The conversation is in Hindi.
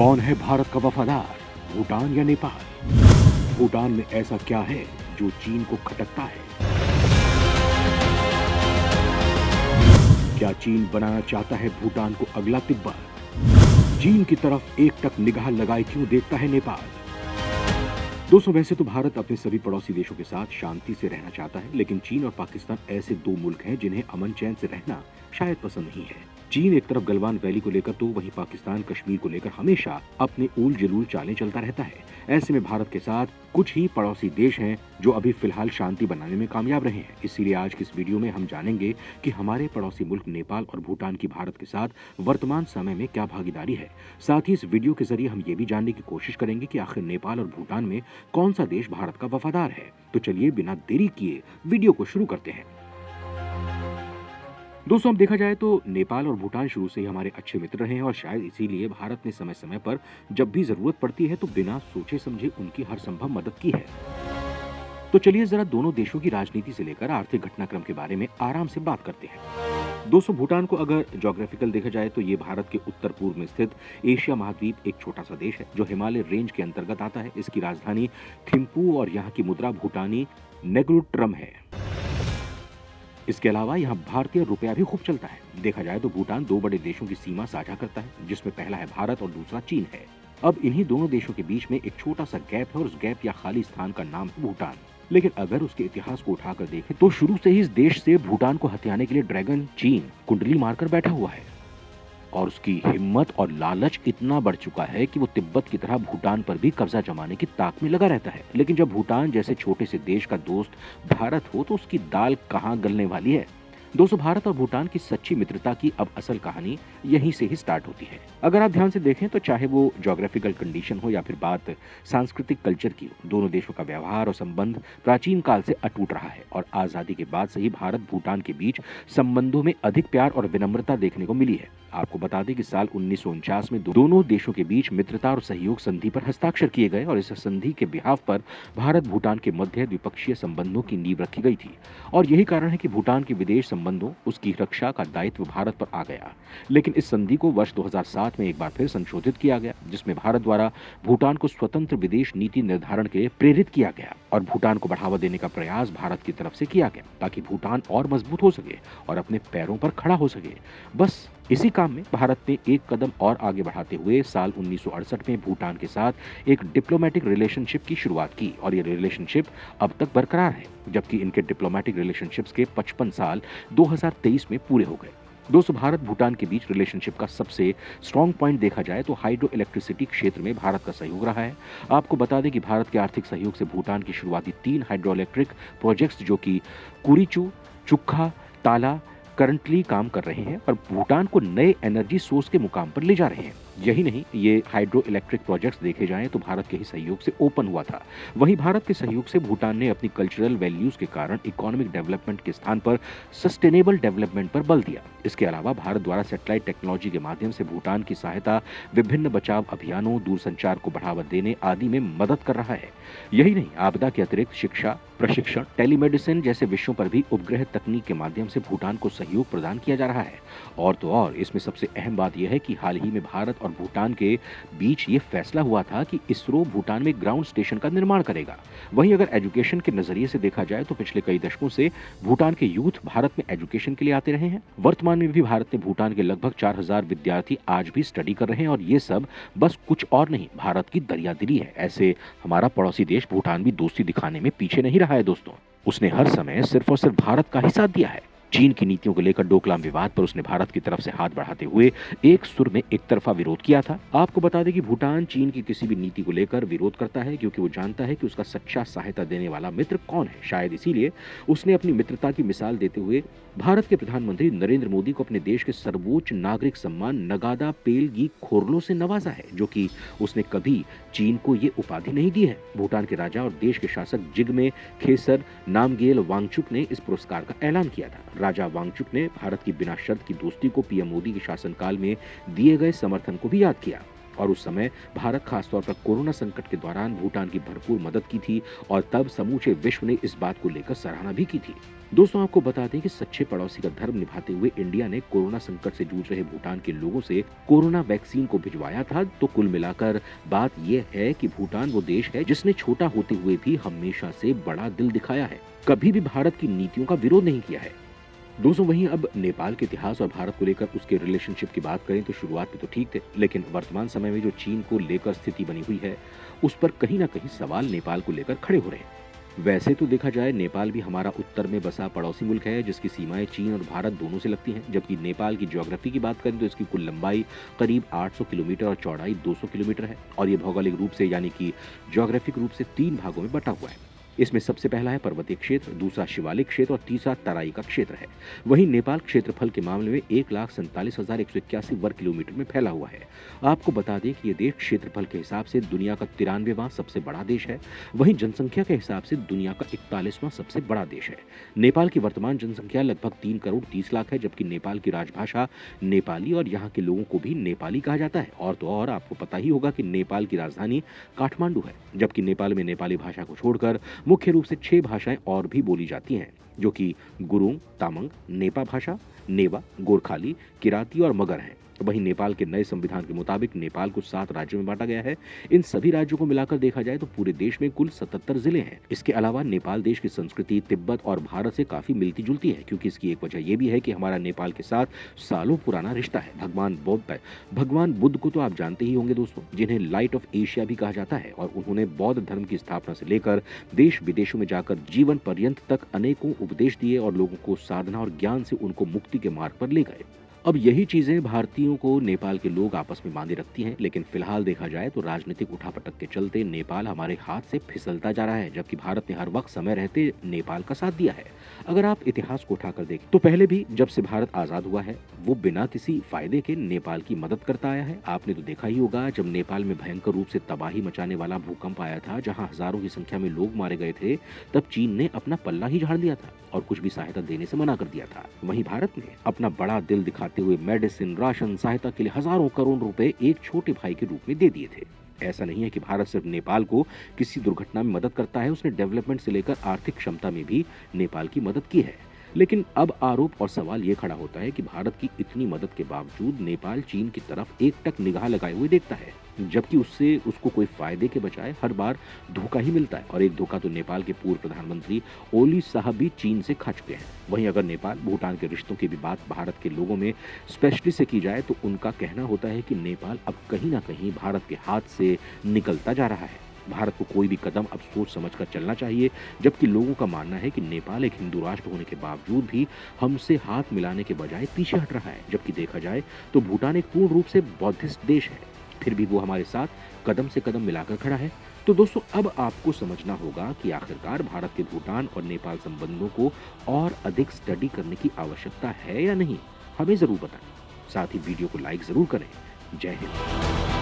कौन है भारत का वफादार, भूटान या नेपाल? भूटान में ऐसा क्या है जो चीन को खटकता है? क्या चीन बनाना चाहता है भूटान को अगला तिब्बत? चीन की तरफ एकटक निगाह लगाए क्यों देखता है नेपाल? दोस्तों, वैसे तो भारत अपने सभी पड़ोसी देशों के साथ शांति से रहना चाहता है, लेकिन चीन और पाकिस्तान ऐसे दो मुल्क हैं जिन्हें अमन चैन से रहना शायद पसंद नहीं है। चीन एक तरफ गलवान वैली को लेकर तो वहीं पाकिस्तान कश्मीर को लेकर हमेशा अपने ऊल जलूल चालें चलता रहता है। ऐसे में भारत के साथ कुछ ही पड़ोसी देश हैं जो अभी फिलहाल शांति बनाने में कामयाब रहे हैं। इसीलिए आज की इस वीडियो में हम जानेंगे कि हमारे पड़ोसी मुल्क नेपाल और भूटान की भारत के साथ वर्तमान समय में क्या भागीदारी है। साथ ही इस वीडियो के जरिए हम ये भी जानने की कोशिश करेंगे कि आखिर नेपाल और भूटान में कौन सा देश भारत का वफादार है। तो चलिए बिना देरी किए वीडियो को शुरू करते हैं। दोस्तों, अब देखा जाए तो नेपाल और भूटान शुरू से ही हमारे अच्छे मित्र रहे हैं और शायद इसीलिए भारत ने समय समय पर जब भी जरूरत पड़ती है तो बिना सोचे समझे उनकी हर संभव मदद की है। तो चलिए जरा दोनों देशों की राजनीति से लेकर आर्थिक घटनाक्रम के बारे में आराम से बात करते हैं। दोस्तों, भूटान को अगर ज्योग्राफिकल देखा जाए तो ये भारत के उत्तर पूर्व में स्थित एशिया महाद्वीप एक छोटा सा देश है जो हिमालय रेंज के अंतर्गत आता है। इसकी राजधानी थिम्पू और यहाँ की मुद्रा भूटानी नेग्रोट्रम है। इसके अलावा यहाँ भारतीय रुपया भी खूब चलता है। देखा जाए तो भूटान दो बड़े देशों की सीमा साझा करता है, जिसमें पहला है भारत और दूसरा चीन है। अब इन्हीं दोनों देशों के बीच में एक छोटा सा गैप है और उस गैप या खाली स्थान का नाम है भूटान। लेकिन अगर उसके इतिहास को उठाकर देखें तो शुरू से ही इस देश से भूटान को हथियाने के लिए ड्रैगन चीन कुंडली मारकर बैठा हुआ है और उसकी हिम्मत और लालच इतना बढ़ चुका है कि वो तिब्बत की तरह भूटान पर भी कब्जा जमाने की ताक में लगा रहता है। लेकिन जब भूटान जैसे छोटे से देश का दोस्त भारत हो तो उसकी दाल कहाँ गलने वाली है। दोस्तों, भारत और भूटान की सच्ची मित्रता की अब असल कहानी यहीं से ही स्टार्ट होती है। अगर आप ध्यान से देखें तो चाहे वो ज्योग्राफिकल कंडीशन हो या फिर बात सांस्कृतिक कल्चर की हो, दोनों देशों का व्यवहार और संबंध प्राचीन काल से अटूट रहा है और आजादी के बाद से ही भारत भूटान के बीच संबंधों में अधिक प्यार और विनम्रता देखने को मिली है। आपको बता दें कि साल 1949 में दोनों देशों के बीच मित्रता और सहयोग संधि पर हस्ताक्षर किए गए और इस संधि के बिहाफ पर भारत भूटान के मध्य द्विपक्षीय संबंधों की नींव रखी गई थी। और यही कारण है कि भूटान के विदेश संबंधों, उसकी रक्षा का दायित्व भारत पर आ गया। लेकिन इस संधि को वर्ष 2007 में एक बार फिर संशोधित किया गया, जिसमें भारत द्वारा भूटान को स्वतंत्र विदेश नीति निर्धारण के लिए प्रेरित किया गया और भूटान को बढ़ावा देने का प्रयास भारत की तरफ से किया गया ताकि भूटान और मजबूत हो सके और अपने पैरों पर खड़ा हो सके। बस इसी काम में भारत ने एक कदम और आगे बढ़ाते हुए साल 1968 में भूटान के साथ एक डिप्लोमेटिक रिलेशनशिप की शुरुआत की और ये रिलेशनशिप अब तक बरकरार है, जबकि इनके डिप्लोमेटिक रिलेशनशिप्स के 55 साल 2023 में पूरे हो गए। दोस्तों, भारत भूटान के बीच रिलेशनशिप का सबसे स्ट्रॉन्ग पॉइंट देखा जाए तो हाइड्रो इलेक्ट्रिसिटी क्षेत्र में भारत का सहयोग रहा है। आपको बता दें कि भारत के आर्थिक सहयोग से भूटान की शुरुआती 3 हाइड्रो इलेक्ट्रिक प्रोजेक्ट्स जो कि कुरीचू, चुक्खा, ताला करंटली काम कर रहे हैं और भूटान को नए एनर्जी सोर्स के मुकाम पर ले जा रहे हैं। यही नहीं, ये हाइड्रो इलेक्ट्रिक प्रोजेक्ट्स देखे जाएं तो भारत के ही सहयोग से ओपन हुआ था। वहीं भारत के सहयोग से भूटान ने अपनी कल्चरल वैल्यूज के कारण इकोनॉमिक डेवलपमेंट के स्थान पर सस्टेनेबल डेवलपमेंट पर बल दिया। इसके अलावा भारत द्वारा सैटेलाइट टेक्नोलॉजी के माध्यम से भूटान की सहायता विभिन्न बचाव अभियानों, दूरसंचार को बढ़ावा देने आदि में मदद कर रहा है। यही नहीं, आपदा के अतिरिक्त शिक्षा, प्रशिक्षण, टेलीमेडिसिन जैसे विषयों पर भी उपग्रह तकनीक के माध्यम से भूटान को सहयोग प्रदान किया जा रहा है। और तो और इसमें सबसे अहम बात यह है कि हाल ही में भारत और भूटान के बीच ये फैसला हुआ था कि इसरो भूटान में ग्राउंड स्टेशन का निर्माण करेगा। वहीं अगर एजुकेशन के नजरिए से देखा जाए तो पिछले कई दशकों से भूटान के यूथ भारत में एजुकेशन के लिए आते रहे हैं। वर्तमान में भी भारत ने भूटान के लगभग 4000 विद्यार्थी आज भी स्टडी कर रहे हैं और ये सब बस कुछ और नहीं, भारत की दरियादिली है। ऐसे हमारा पड़ोसी देश भूटान भी दोस्ती दिखाने में पीछे नहीं रहा है। दोस्तों, उसने हर समय सिर्फ और सिर्फ भारत का ही साथ दिया है। चीन की नीतियों को लेकर डोकलाम विवाद पर उसने भारत की तरफ से हाथ बढ़ाते हुए एक सुर में एक तरफा विरोध किया था। आपको बता दें कि भूटान चीन की किसी भी नीति को लेकर विरोध करता है क्योंकि वो जानता है कि उसका सच्चा सहायता देने वाला मित्र कौन है। शायद इसीलिए उसने अपनी मित्रता की मिसाल देते हुए भारत के प्रधानमंत्री नरेंद्र मोदी को अपने देश के सर्वोच्च नागरिक सम्मान नगादा पेलगी खोरलो से नवाजा है, जो कि उसने कभी चीन को ये उपाधि नहीं दी है। भूटान के राजा और देश के शासक जिग्मे खेसर नामग्येल वांगचुक ने इस पुरस्कार का ऐलान किया था। राजा वांगचुक ने भारत की बिना शर्त की दोस्ती को पीएम मोदी के शासनकाल में दिए गए समर्थन को भी याद किया और उस समय भारत खासतौर पर कोरोना संकट के दौरान भूटान की भरपूर मदद की थी और तब समूचे विश्व ने इस बात को लेकर सराहना भी की थी। दोस्तों, आपको बता दें कि सच्चे पड़ोसी का धर्म निभाते हुए इंडिया ने कोरोना संकट से जूझ रहे भूटान के लोगों से कोरोना वैक्सीन को भिजवाया था। तो कुल मिलाकर बात यह है कि भूटान वो देश है जिसने छोटा होते हुए भी हमेशा से बड़ा दिल दिखाया है, कभी भी भारत की नीतियों का विरोध नहीं किया है। दोस्तों, वहीं अब नेपाल के इतिहास और भारत को लेकर उसके रिलेशनशिप की बात करें तो शुरुआत में तो ठीक थे, लेकिन वर्तमान समय में जो चीन को लेकर स्थिति बनी हुई है उस पर कहीं ना कहीं सवाल नेपाल को लेकर खड़े हो रहे हैं। वैसे तो देखा जाए नेपाल भी हमारा उत्तर में बसा पड़ोसी मुल्क है जिसकी सीमाएं चीन और भारत दोनों से लगती हैं। जबकि नेपाल की ज्योग्राफी की बात करें तो इसकी कुल लंबाई करीब 800 किलोमीटर और चौड़ाई 200 किलोमीटर है और ये भौगोलिक रूप से यानी कि ज्योग्राफिक रूप से 3 भागों में बटा हुआ है। इसमें सबसे पहला है पर्वतीय क्षेत्र, दूसरा शिवालिक क्षेत्र और तीसरा तराई का क्षेत्र है। वहीं नेपाल क्षेत्रफल के मामले में 1,47,181 वर्ग किलोमीटर में फैला हुआ है। आपको बता दें कि ये देश क्षेत्रफल के हिसाब से दुनिया का 93वां सबसे बड़ा देश है। वहीं जनसंख्या के हिसाब से दुनिया का 41वां सबसे बड़ा देश है। नेपाल की वर्तमान जनसंख्या लगभग 3 करोड़ 30 लाख है, जबकि नेपाल की राजभाषा नेपाली और यहाँ के लोगों को भी नेपाली कहा जाता है। और तो और आपको पता ही होगा कि नेपाल की राजधानी काठमांडू है, जबकि नेपाल में नेपाली भाषा को छोड़कर मुख्य रूप से 6 भाषाएं और भी बोली जाती हैं, जो कि गुरुङ, तामाङ, नेपा भाषा, नेवा, गोरखाली, किराती और मगर हैं। वहीं नेपाल के नए संविधान के मुताबिक नेपाल को 7 राज्यों में बांटा गया है। इन सभी राज्यों को मिलाकर देखा जाए तो पूरे देश में कुल 77 जिले हैं। इसके अलावा नेपाल देश की संस्कृति तिब्बत और भारत से काफी मिलती जुलती है, क्योंकि इसकी एक वजह यह भी है कि हमारा नेपाल के साथ सालों पुराना रिश्ता है। भगवान बुद्ध को तो आप जानते ही होंगे दोस्तों, जिन्हें लाइट ऑफ एशिया भी कहा जाता है, और उन्होंने बौद्ध धर्म की स्थापना से लेकर देश विदेशों में जाकर जीवन पर्यंत तक अनेकों उपदेश दिए और लोगों को साधना और ज्ञान से उनको मुक्ति के मार्ग पर ले गए। अब यही चीजें भारतीयों को नेपाल के लोग आपस में बांधे रखती हैं, लेकिन फिलहाल देखा जाए तो राजनीतिक उठापटक के चलते नेपाल हमारे हाथ से फिसलता जा रहा है, जबकि भारत ने हर वक्त समय रहते नेपाल का साथ दिया है। अगर आप इतिहास को उठाकर देखें तो पहले भी जब से भारत आजाद हुआ है वो बिना किसी फायदे के नेपाल की मदद करता आया है। आपने तो देखा ही होगा जब नेपाल में भयंकर रूप से तबाही मचाने वाला भूकंप आया था, जहां हजारों की संख्या में लोग मारे गए थे, तब चीन ने अपना पल्ला ही झाड़ दिया था और कुछ भी सहायता देने से मना कर दिया था। वहीं भारत ने अपना बड़ा दिल दिखाते हुए मेडिसिन, राशन, सहायता के लिए हजारों करोड़ रुपए एक छोटे भाई के रूप में दे दिए थे। ऐसा नहीं है कि भारत सिर्फ नेपाल को किसी दुर्घटना में मदद करता है, उसने डेवलपमेंट से लेकर आर्थिक क्षमता में भी नेपाल की मदद की है। लेकिन अब आरोप और सवाल ये खड़ा होता है कि भारत की इतनी मदद के बावजूद नेपाल चीन की तरफ एकटक निगाह लगाए हुए देखता है, जबकि उससे उसको कोई फायदे के बजाय हर बार धोखा ही मिलता है। और एक धोखा तो नेपाल के पूर्व प्रधानमंत्री ओली साहब भी चीन से खा चुके हैं। वहीं अगर नेपाल भूटान के रिश्तों की भी बात भारत के लोगों में स्पेशली से की जाए तो उनका कहना होता है कि नेपाल अब कहीं ना कहीं भारत के हाथ से निकलता जा रहा है। भारत को कोई भी कदम अब सोच समझ कर चलना चाहिए, जबकि लोगों का मानना है कि नेपाल एक हिंदू राष्ट्र होने के बावजूद भी हमसे हाथ मिलाने के बजाय पीछे हट रहा है। जबकि देखा जाए तो भूटान एक पूर्ण रूप से बौद्धिस्ट देश है, फिर भी वो हमारे साथ कदम से कदम मिलाकर खड़ा है। तो दोस्तों, अब आपको समझना होगा कि आखिरकार भारत के भूटान और नेपाल संबंधों को और अधिक स्टडी करने की आवश्यकता है या नहीं, हमें जरूर बताएं। साथ ही वीडियो को लाइक जरूर करें। जय हिंद।